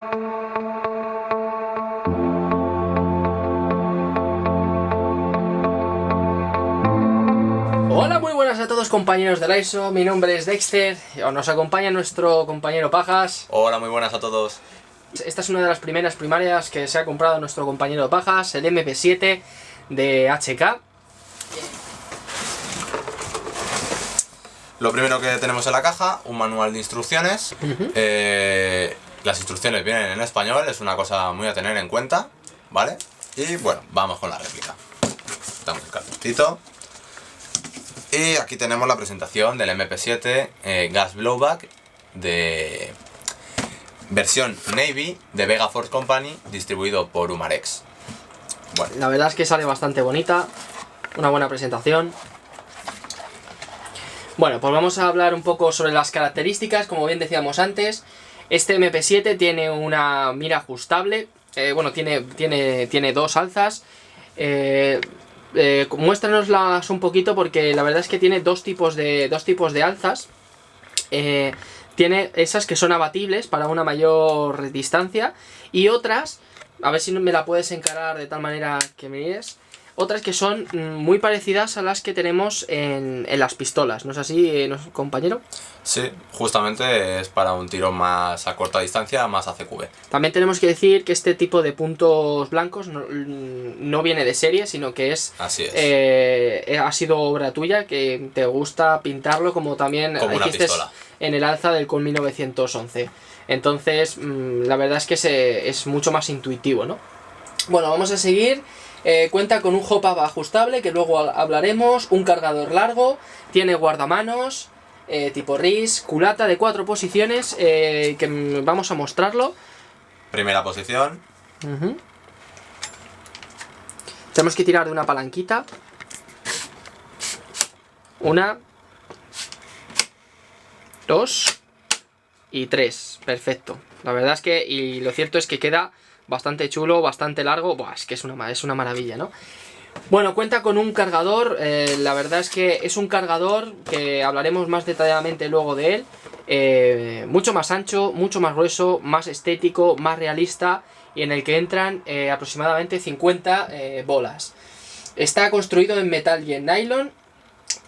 Hola, muy buenas a todos compañeros de la ISO, mi nombre es Dexter, nos acompaña nuestro compañero Pajas. Hola, muy buenas a todos. Esta es una de las primeras primarias que se ha comprado nuestro compañero Pajas, el MP7 de HK. Lo primero que tenemos en la caja, un manual de instrucciones. Las instrucciones vienen en español, es una cosa muy a tener en cuenta, ¿vale? Y bueno, vamos con la réplica. Damos el cartuchito. Y aquí tenemos la presentación del MP7 Gas Blowback de versión Navy de Vega Force Company, distribuido por Umarex. Bueno, la verdad es que sale bastante bonita, una buena presentación. Bueno, pues vamos a hablar un poco sobre las características. Como bien decíamos antes, este MP7 tiene una mira ajustable. Bueno, tiene dos alzas. Muéstranoslas un poquito, porque la verdad es que tiene dos tipos de alzas. Tiene esas que son abatibles para una mayor distancia, y otras, a ver si me la puedes encarar de tal manera que me mires, otras que son muy parecidas a las que tenemos en las pistolas, ¿no es así, compañero? Sí, justamente es para un tiro más a corta distancia, más ACQB. También tenemos que decir que este tipo de puntos blancos no viene de serie, sino que es... Así es. Ha sido obra tuya, que te gusta pintarlo como también como una hiciste pistola en el alza del Colt 1911. Entonces, la verdad es que es mucho más intuitivo, ¿no? Bueno, vamos a seguir. Cuenta con un hop-up ajustable, que luego hablaremos, un cargador largo, tiene guardamanos, tipo RIS, culata de 4 posiciones, que vamos a mostrarlo. Primera posición. Tenemos que tirar de una palanquita. Una, dos y tres. Perfecto. La verdad es que, y lo cierto es que queda bastante chulo, bastante largo. Buah, es que es una maravilla, ¿no? Bueno, cuenta con un cargador. La verdad es que es un cargador que hablaremos más detalladamente luego de él. Mucho más ancho, mucho más grueso, más estético, más realista, y en el que entran aproximadamente 50 bolas. Está construido en metal y en nylon.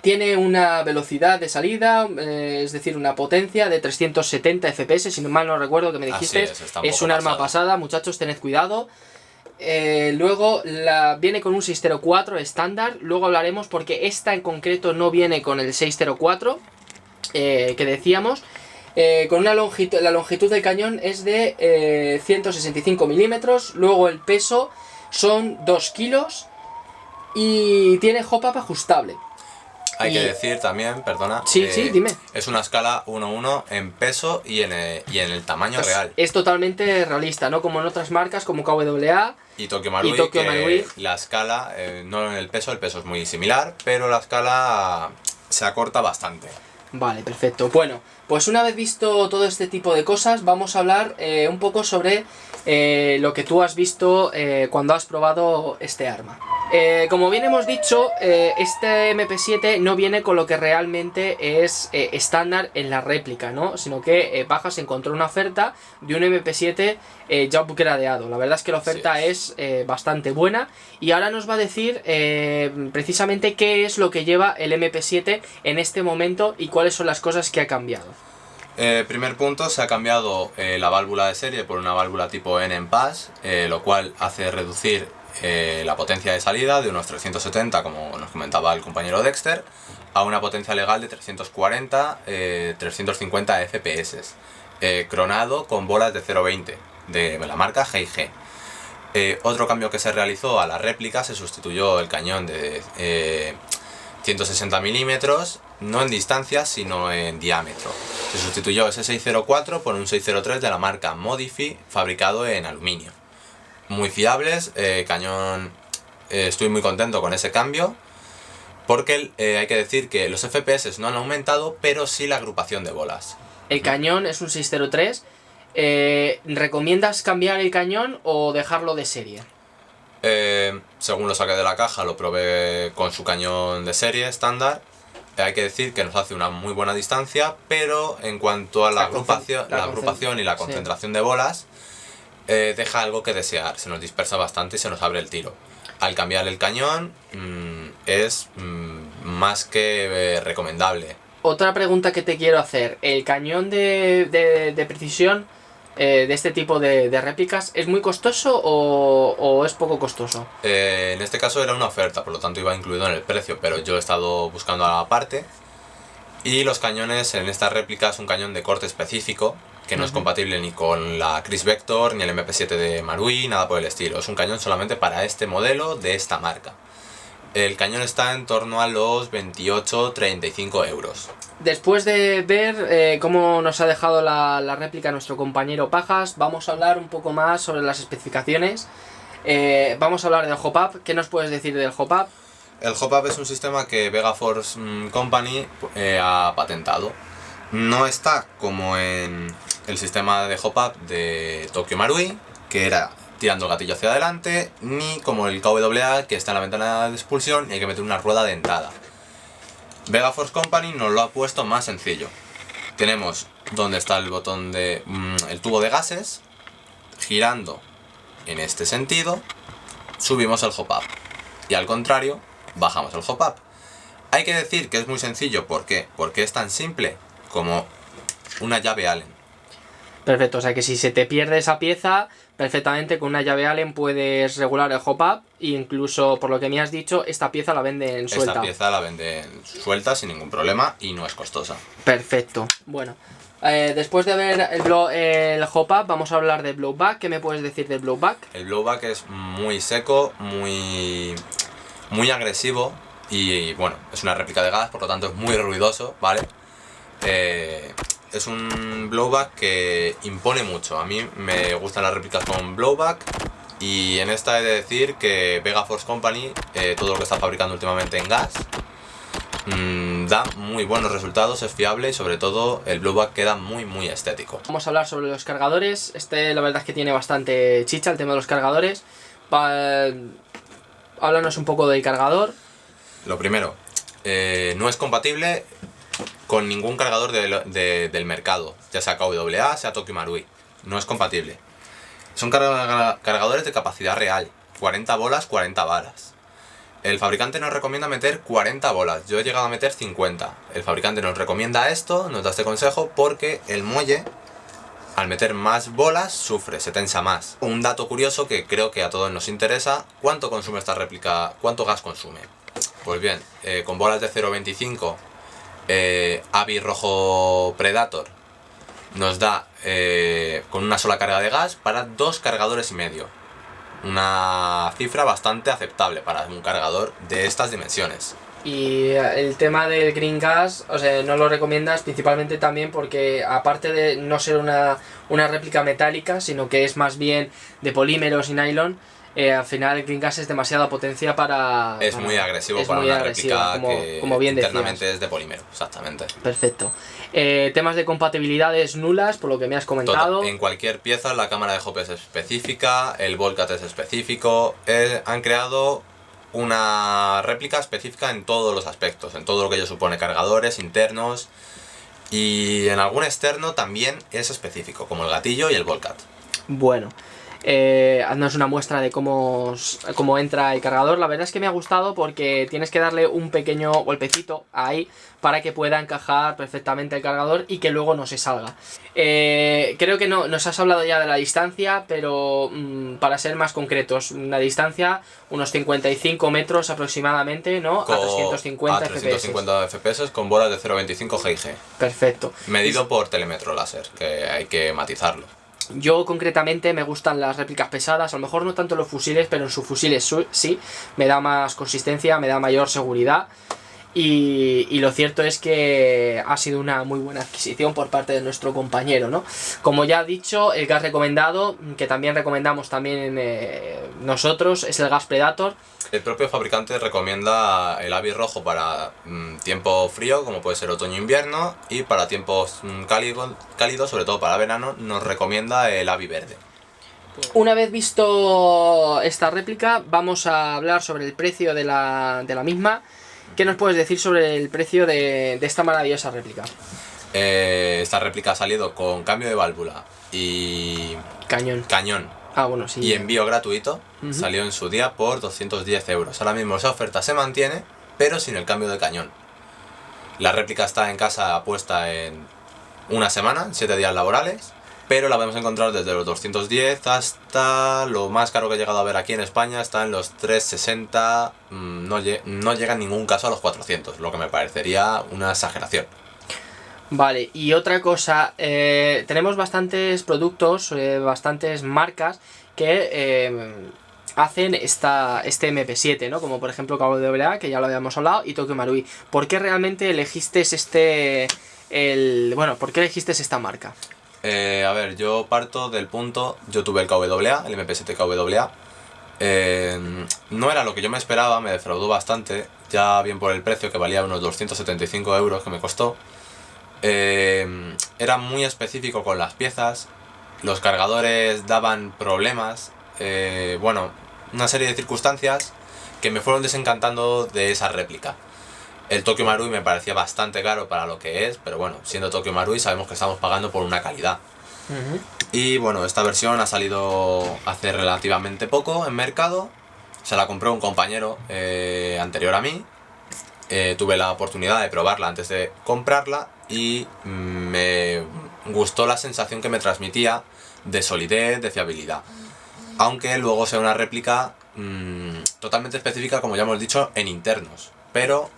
Tiene una velocidad de salida, es decir, una potencia de 370 FPS, si mal no recuerdo que me dijiste. Es un arma pasada, muchachos, tened cuidado. Luego viene con un 604 estándar. Luego hablaremos porque esta en concreto no viene con el 604 que decíamos. Con la longitud del cañón es de 165 milímetros. Luego el peso son 2 kilos. Y tiene hop-up ajustable. Hay que decir también, perdona, sí, dime. Es una escala 1:1 en peso y en el tamaño real. Es totalmente realista, no como en otras marcas como KWA y Tokyo Marui, la escala, no en el peso es muy similar, pero la escala se acorta bastante. Vale, perfecto. Bueno, pues una vez visto todo este tipo de cosas, vamos a hablar un poco sobre lo que tú has visto cuando has probado este arma. Como bien hemos dicho, este MP7 no viene con lo que realmente es estándar en la réplica, ¿no? Sino que Pajas encontró una oferta de un MP7 ya upgradeado. La verdad es que la oferta es bastante buena, y ahora nos va a decir precisamente qué es lo que lleva el MP7 en este momento y cuáles son las cosas que ha cambiado. Primer punto, se ha cambiado la válvula de serie por una válvula tipo N en PAS, lo cual hace reducir la potencia de salida de unos 370, como nos comentaba el compañero Dexter, a una potencia legal de 340, 350 FPS, cronado con bolas de 0.20 de la marca G&G. Otro cambio que se realizó a la réplica: se sustituyó el cañón de 160 milímetros, no en distancia sino en diámetro. Se sustituyó ese 604 por un 603 de la marca Modify, fabricado en aluminio. Muy fiables, cañón. Estoy muy contento con ese cambio, porque hay que decir que los FPS no han aumentado, pero sí la agrupación de bolas. El cañón es un 603. ¿Recomiendas cambiar el cañón o dejarlo de serie? Según lo saqué de la caja, lo probé con su cañón de serie estándar. Hay que decir que nos hace una muy buena distancia, pero en cuanto a la agrupación y la concentración de bolas, deja algo que desear, se nos dispersa bastante y se nos abre el tiro. Al cambiar el cañón es más que recomendable. Otra pregunta que te quiero hacer, ¿el cañón de precisión de este tipo de réplicas es muy costoso o es poco costoso? En este caso era una oferta, por lo tanto iba incluido en el precio, pero yo he estado buscando a la parte. Y los cañones en esta réplica es un cañón de corte específico, que no es compatible ni con la Chris Vector, ni el MP7 de Marui, nada por el estilo. Es un cañón solamente para este modelo de esta marca. El cañón está en torno a los 28-35 euros. Después de ver cómo nos ha dejado la réplica nuestro compañero Pajas, vamos a hablar un poco más sobre las especificaciones. Vamos a hablar del hop-up. ¿Qué nos puedes decir del hop-up? El hop-up es un sistema que Vegaforce Company ha patentado. No está como en el sistema de hop-up de Tokyo Marui, que era tirando el gatillo hacia adelante, ni como el KWA, que está en la ventana de expulsión y hay que meter una rueda dentada. Vegaforce Company nos lo ha puesto más sencillo. Tenemos donde está el botón de el tubo de gases, girando en este sentido, subimos el hop-up. Y al contrario, bajamos el hop-up. Hay que decir que es muy sencillo, ¿por qué? Porque es tan simple como una llave Allen. Perfecto, o sea que si se te pierde esa pieza, perfectamente con una llave Allen puedes regular el hop-up e incluso, por lo que me has dicho, esta pieza la venden suelta. Esta pieza la venden suelta sin ningún problema y no es costosa. Perfecto. Bueno, después de ver el hop-up, vamos a hablar de blowback. ¿Qué me puedes decir del blowback? El blowback es muy seco, muy agresivo y bueno, es una réplica de gas, por lo tanto es muy ruidoso, ¿vale? Es un blowback que impone mucho. A mí me gustan las réplicas con blowback y en esta he de decir que Vegaforce Company, todo lo que está fabricando últimamente en gas, da muy buenos resultados, es fiable y sobre todo el blowback queda muy estético. Vamos a hablar sobre los cargadores. La verdad es que tiene bastante chicha el tema de los cargadores. Háblanos un poco del cargador. Lo primero, no es compatible con ningún cargador del mercado, ya sea KWA, sea Tokyo Marui. No es compatible. Son cargadores de capacidad real, 40 bolas, 40 balas. El fabricante nos recomienda meter 40 bolas, yo he llegado a meter 50. El fabricante nos recomienda esto, nos da este consejo porque el muelle, al meter más bolas, sufre, se tensa más. Un dato curioso que creo que a todos nos interesa: ¿cuánto consume esta réplica? ¿Cuánto gas consume? Pues bien, con bolas de 0,25 Avi rojo Predator nos da con una sola carga de gas para 2 cargadores y medio. Una cifra bastante aceptable para un cargador de estas dimensiones. Y el tema del green gas, o sea, no lo recomiendas principalmente también porque aparte de no ser una réplica metálica, sino que es más bien de polímeros y nylon, al final el green gas es demasiada potencia para... Es muy agresivo para una réplica que como bien internamente decías. es de polímero, exactamente. Perfecto. Temas de compatibilidades nulas, por lo que me has comentado. En cualquier pieza la cámara de hop es específica, el Volcat es específico, han creado una réplica específica en todos los aspectos, en todo lo que ello supone, cargadores internos y en algún externo también es específico, como el gatillo y el Volcat. Bueno, haznos una muestra de cómo entra el cargador. La verdad es que me ha gustado porque tienes que darle un pequeño golpecito ahí para que pueda encajar perfectamente el cargador y que luego no se salga. Creo que no nos has hablado ya de la distancia, pero para ser más concretos, una distancia unos 55 metros aproximadamente, ¿no? A 350 FPS. A 350 FPS con bolas de 0,25 GIG. Perfecto. Medido por telémetro láser, que hay que matizarlo. Yo concretamente me gustan las réplicas pesadas, a lo mejor no tanto los fusiles, pero en sus fusiles sí, me da más consistencia, me da mayor seguridad. Y lo cierto es que ha sido una muy buena adquisición por parte de nuestro compañero, ¿no? Como ya he dicho, el gas recomendado, que también recomendamos nosotros, es el gas Predator. El propio fabricante recomienda el Avi rojo para tiempo frío, como puede ser otoño-invierno, y para tiempos cálidos, sobre todo para verano, nos recomienda el Avi verde. Una vez visto esta réplica, vamos a hablar sobre el precio de la misma. ¿Qué nos puedes decir sobre el precio de esta maravillosa réplica? Esta réplica ha salido con cambio de válvula, y cañón. Ah, bueno, sí. Y envío gratuito. Salió en su día por 210 euros. Ahora mismo esa oferta se mantiene, pero sin el cambio de cañón. La réplica está en casa puesta en una semana, 7 días laborales, pero la podemos encontrar desde los 210 hasta lo más caro que he llegado a ver aquí en España, está en los 360, no llega en ningún caso a los 400, lo que me parecería una exageración. Vale, y otra cosa, tenemos bastantes productos, bastantes marcas que hacen este MP7, ¿no? Como por ejemplo KWA, que ya lo habíamos hablado, y Tokyo Marui. ¿Por qué realmente elegiste por qué elegiste esta marca? A ver, yo parto del punto, yo tuve el KWA, el MP7 KWA, no era lo que yo me esperaba, me defraudó bastante, ya bien por el precio, que valía unos 275 euros que me costó. Era muy específico con las piezas, los cargadores daban problemas, bueno, una serie de circunstancias que me fueron desencantando de esa réplica. El Tokyo Marui me parecía bastante caro para lo que es, pero bueno, siendo Tokyo Marui sabemos que estamos pagando por una calidad. Y bueno, esta versión ha salido hace relativamente poco en mercado, se la compró un compañero anterior a mí. Tuve la oportunidad de probarla antes de comprarla y me gustó la sensación que me transmitía de solidez, de fiabilidad. Aunque luego sea una réplica totalmente específica, como ya hemos dicho, en internos. Pero,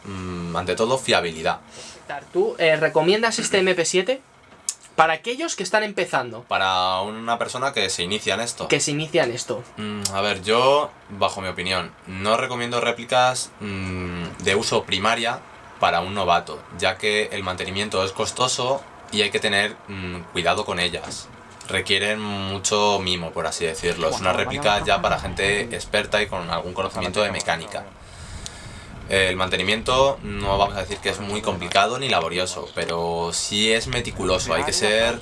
ante todo, fiabilidad. ¿Tú recomiendas este MP7 para aquellos que están empezando? Para una persona que se inicia en esto. A ver, yo, bajo mi opinión, no recomiendo réplicas de uso primaria para un novato, ya que el mantenimiento es costoso y hay que tener cuidado con ellas. Requieren mucho mimo, por así decirlo. Es una réplica ya para gente experta y con algún conocimiento de mecánica. El mantenimiento no vamos a decir que es muy complicado ni laborioso, pero sí es meticuloso. Hay que ser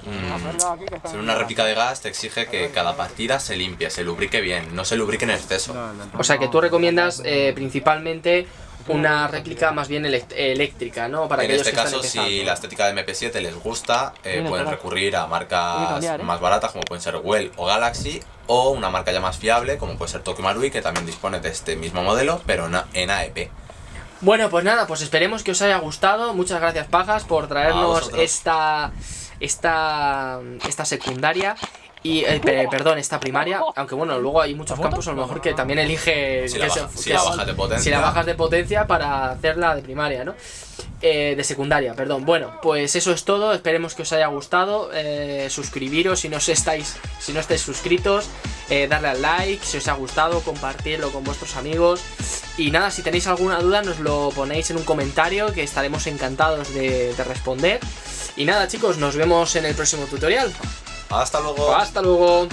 una réplica de gas te exige que cada partida se limpie, se lubrique bien, no se lubrique en exceso. O sea que tú recomiendas principalmente una réplica más bien eléctrica, ¿no? Para en este caso, si la estética de MP7 les gusta, pueden recurrir a marcas más baratas como pueden ser Well o Galaxy, o una marca ya más fiable como puede ser Tokyo Marui, que también dispone de este mismo modelo, pero en AEP. Bueno, pues nada, pues esperemos que os haya gustado. Muchas gracias, Pajas, por traernos esta secundaria. Y, perdón, esta primaria. Aunque bueno, luego hay muchos campos a lo mejor que también elige si la bajas de potencia para hacerla de primaria, ¿no? De secundaria, perdón. Bueno, pues eso es todo. Esperemos que os haya gustado. Suscribiros si no estáis suscritos. Darle al like si os ha gustado, compartirlo con vuestros amigos. Y nada, si tenéis alguna duda nos lo ponéis en un comentario, que estaremos encantados de responder. Y nada, chicos, nos vemos en el próximo tutorial. Hasta luego. Hasta luego.